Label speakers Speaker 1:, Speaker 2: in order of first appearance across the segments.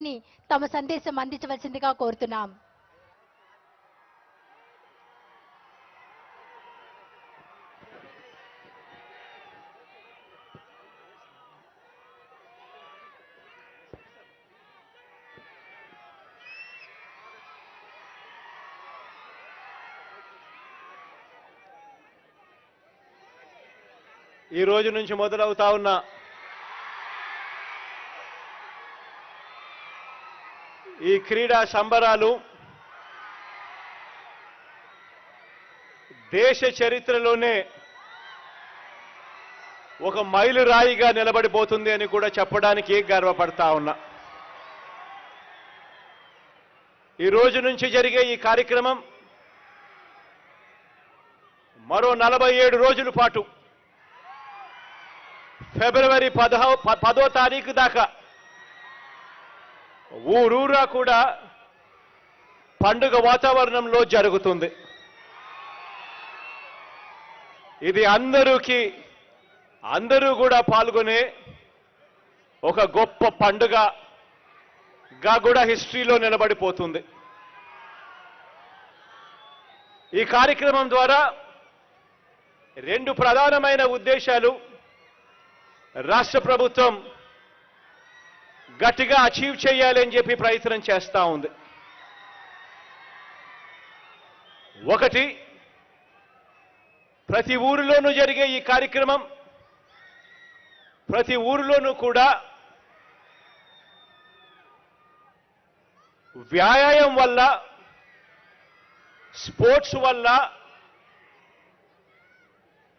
Speaker 1: తమ సందేశం అందించవలసిందిగా కోరుతున్నాం.
Speaker 2: ఈ రోజు నుంచి మొదలవుతా ఉన్న ఈ క్రీడా సంబరాలు దేశ చరిత్రలోనే ఒక మైలురాయిగా నిలబడిపోతుంది అని కూడా చెప్పడానికి గర్వపడతా ఉన్నా. ఈ రోజు నుంచి జరిగే ఈ కార్యక్రమం మరో 47 రోజుల పాటు ఫిబ్రవరి 10వ తారీఖు దాకా ఊరూరా కూడా పండుగ వాతావరణంలో జరుగుతుంది. ఇది అందరూ కూడా పాల్గొనే ఒక గొప్ప పండుగగా కూడా హిస్టరీలో నిలబడిపోతుంది. ఈ కార్యక్రమం ద్వారా 2 ప్రధానమైన ఉద్దేశాలు రాష్ట్ర ప్రభుత్వం గట్టిగా అచీవ్ చేయాలని చెప్పి ప్రయత్నం చేస్తా ఉంది. ఒకటి, ప్రతి ఊరిలోనూ జరిగే ఈ కార్యక్రమం ప్రతి ఊరిలోనూ కూడా వ్యాయామం వల్ల, స్పోర్ట్స్ వల్ల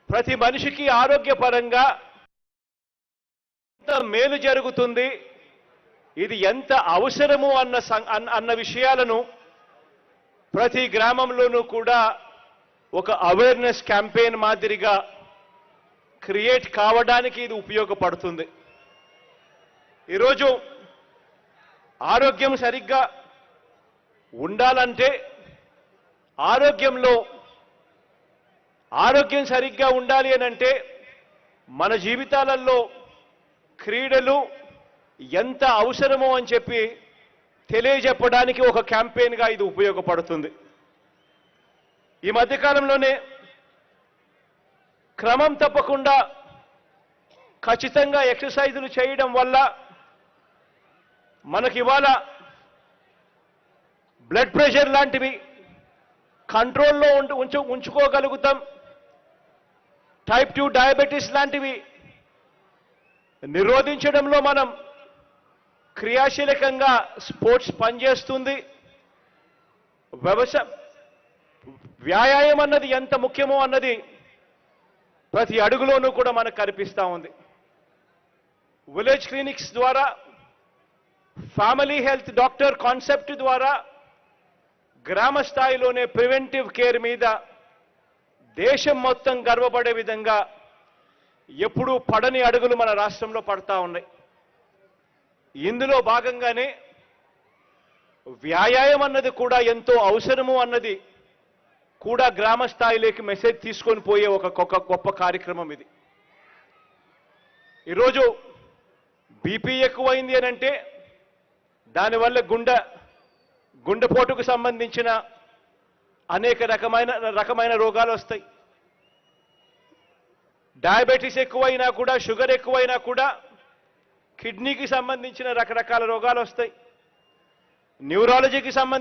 Speaker 2: ప్రతి మనిషికి ఆరోగ్యపరంగా ఎంత మేలు జరుగుతుంది, ఇది ఎంత అవసరము అన్న విషయాలను ప్రతి గ్రామంలోనూ కూడా ఒక అవేర్నెస్ క్యాంపెయిన్ మాదిరిగా క్రియేట్ కావడానికి ఇది ఉపయోగపడుతుంది. ఈరోజు ఆరోగ్యం సరిగ్గా ఉండాలంటే ఆరోగ్యం సరిగ్గా ఉండాలి అనంటే మన జీవితాలలో క్రీడలు ఎంత అవసరమో అని చెప్పి తెలియజెప్పడానికి ఒక క్యాంపెయిన్గా ఇది ఉపయోగపడుతుంది. ఈ మధ్యకాలంలోనే క్రమం తప్పకుండా ఖచ్చితంగా ఎక్సర్సైజులు చేయడం వల్ల మనకి ఇవాళ బ్లడ్ ప్రెషర్ లాంటివి కంట్రోల్లో ఉంచుకోగలుగుతాం. టైప్ 2 డయాబెటీస్ లాంటివి నిరోధించడంలో మనం క్రియాశీలకంగా స్పోర్ట్స్ పనిచేస్తుంది. వ్యాయామం అన్నది ఎంత ముఖ్యమో అన్నది ప్రతి అడుగులోనూ కూడా మనకు కనిపిస్తూ ఉంది. విలేజ్ క్లినిక్స్ ద్వారా, ఫ్యామిలీ హెల్త్ డాక్టర్ కాన్సెప్ట్ ద్వారా గ్రామ స్థాయిలోనే ప్రివెంటివ్ కేర్ మీద దేశం మొత్తం గర్వపడే విధంగా ఎప్పుడూ పడని అడుగులు మన రాష్ట్రంలో పడతా ఉన్నాయి. ఇందులో భాగంగానే వ్యాయామం అన్నది కూడా ఎంతో అవసరము అన్నది కూడా గ్రామ స్థాయిలోకి మెసేజ్ తీసుకొని పోయే ఒక గొప్ప కార్యక్రమం ఇది. ఈరోజు బీపీ ఎక్కువైంది అనంటే దానివల్ల గుండెపోటుకు సంబంధించిన అనేక రకమైన రోగాలు వస్తాయి. డయాబెటీస్ ఎక్కువైనా కూడా, షుగర్ ఎక్కువైనా కూడా కిడ్నీకి సంబంధించిన రకరకాల రోగాలు వస్తాయి. న్యూరాలజీకి సంబంధించిన